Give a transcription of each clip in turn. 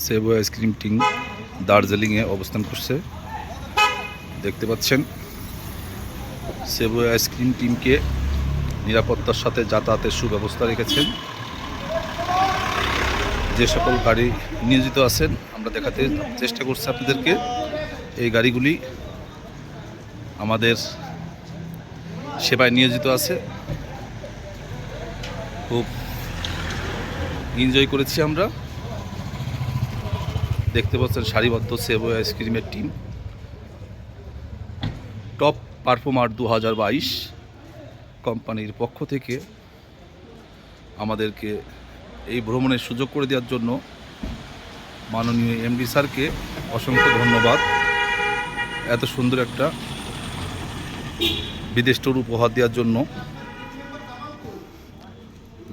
সেবু ice cream team দার্জিলিংয়ে অবস্থান করছে। দেখতে পাচ্ছেন সেবু আইসক্রিম টিমকে নিরাপত্তার সাথে যাতায়াতের সুব্যবস্থা রেখেছেন। যে সকল গাড়ি নিয়োজিত আছেন আমরা দেখাতে চেষ্টা করছি আপনাদেরকে। এই গাড়িগুলি আমাদের সেবায় নিয়োজিত আছে। খুব এনজয় করেছি আমরা। দেখতে পাচ্ছেন সারিবদ্ধ সেবু আইসক্রিমের টিম। টপ পারফর্মার 2022 কোম্পানির পক্ষ থেকে আমাদেরকে এই ভ্রমণের সুযোগ করে দেওয়ার জন্য মাননীয় এমডি স্যারকে অসংখ্য ধন্যবাদ। এত সুন্দর একটা বিদেশ ট্যুর উপহার দেওয়ার জন্য।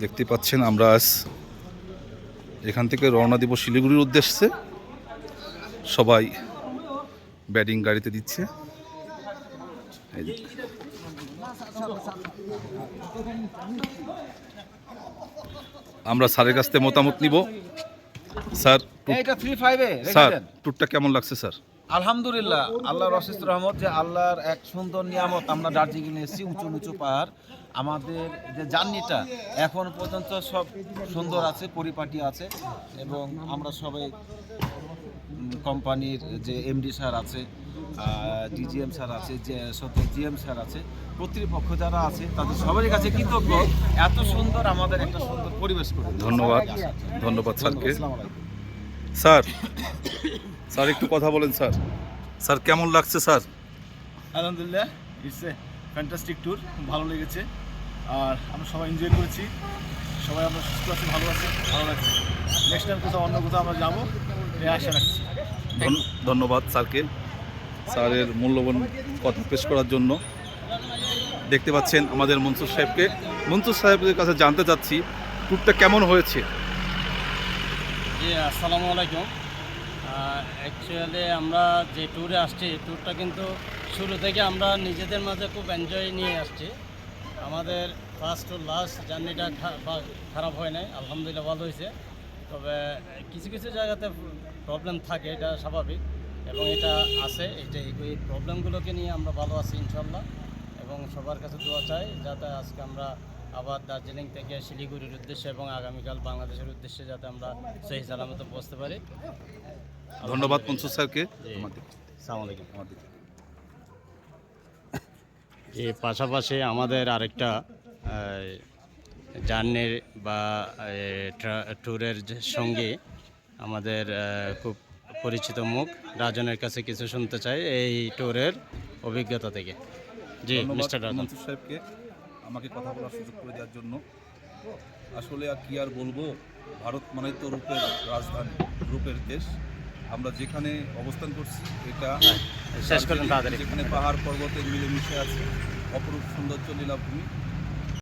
দেখতে পাচ্ছেন আমরা আজ এখান থেকে রওনা দিব শিলিগুড়ির উদ্দেশ্যে। সবাই ব্যাটিং গাড়িতে দিচ্ছে। আমরা স্যারের কাছ থেকে মতামত নিব। স্যার স্যার ট্যুরটা কেমন লাগছে স্যার? আলহামদুলিল্লাহ, আল্লাহর অশেষ রহমত যে আল্লাহর এক সুন্দর নিয়ামত। আমরা দার্জিলিং এসেছি, উঁচু নিচু পাহাড়। আমাদের যে জার্নিটা এখন পর্যন্ত সব সুন্দর আছে, পরিপাটি আছে। এবং আমরা সবাই কোম্পানির যে এমডি স্যার আছে, ডিজিএম স্যার আছে, যে জিএম স্যার আছে, কর্তৃপক্ষ যারা আছে তাদের সবারই কাছে কৃতজ্ঞ। এত সুন্দর আমাদের একটা সুন্দর পরিবেশ করে। ধন্যবাদ, ধন্যবাদ স্যারকে। স্যার স্যার একটু কথা বলেন স্যার। স্যার কেমন লাগছে স্যার? আলহামদুলিল্লাহ, ইটস এ ফ্যান্টাস্টিক ট্যুর, খুব ভালো লেগেছে। আর আমরা সবাই এনজয় করেছি, সবাই আমরা সুস্থ আছি, ভালো আছি, ভালো লাগছে। নেক্সট টাইম কোথাও অন্য কোথাও আমরা যাবো এই আশা রাখছি। ধন্যবাদ স্যারকে, স্যারের মূল্যবান কথা পেশ করার জন্য। দেখতে পাচ্ছেন আমাদের মনসুর সাহেবকে। মনসুর সাহেবের কাছে জানতে চাচ্ছি ট্যুরটা কেমন হয়েছে। জি, আসসালামু আলাইকুম। অ্যাকচুয়ালি আমরা যে ট্যুরে আসছি, ট্যুরটা কিন্তু শুরু থেকে আমরা নিজেদের মাঝে খুব এনজয় নিয়ে আসছি। আমাদের ফার্স্ট টু লাস্ট জার্নিটা খারাপ হয় নাই, আলহামদুলিল্লাহ ভালো হয়েছে। তবে কিছু কিছু জায়গাতে প্রবলেম থাকে, এটা স্বাভাবিক এবং এটা আছে। এই প্রবলেমগুলোকে নিয়ে আমরা ভালো আছি ইনশাল্লাহ। এবং সবার কাছে দোয়া চাই যাতে আজকে আমরা আবার দার্জিলিং থেকে শিলিগুড়ির উদ্দেশ্যে এবং আগামীকাল বাংলাদেশের উদ্দেশ্যে যাতে আমরা সহি সালামতে পৌঁছতে পারি। ধন্যবাদ মনসুর স্যারকে। আসসালামু আলাইকুম। এর পাশাপাশি আমাদের আরেকটা জার্নির বা ট্যুরের সঙ্গে আমাদের খুব পরিচিত মুখ রাজনের কাছে কিছু শুনতে চাই এই ট্যুরের অভিজ্ঞতা থেকে। জি, মিস্টার রাজন। মনসুর সাহেবকে আমাকে কথা বলার সুযোগ করে দেওয়ার জন্য। আসলে আর কি আর বলবো, ভারত মানে তো রূপের রাজধানী, রূপের দেশ। আমরা যেখানে অবস্থান করছি এটা শেষ করেন তাড়াতাড়ি। যেখানে পাহাড় পর্বতের মিলেমিশে আছে, অপরূপ সৌন্দর্য লীলাভূমি।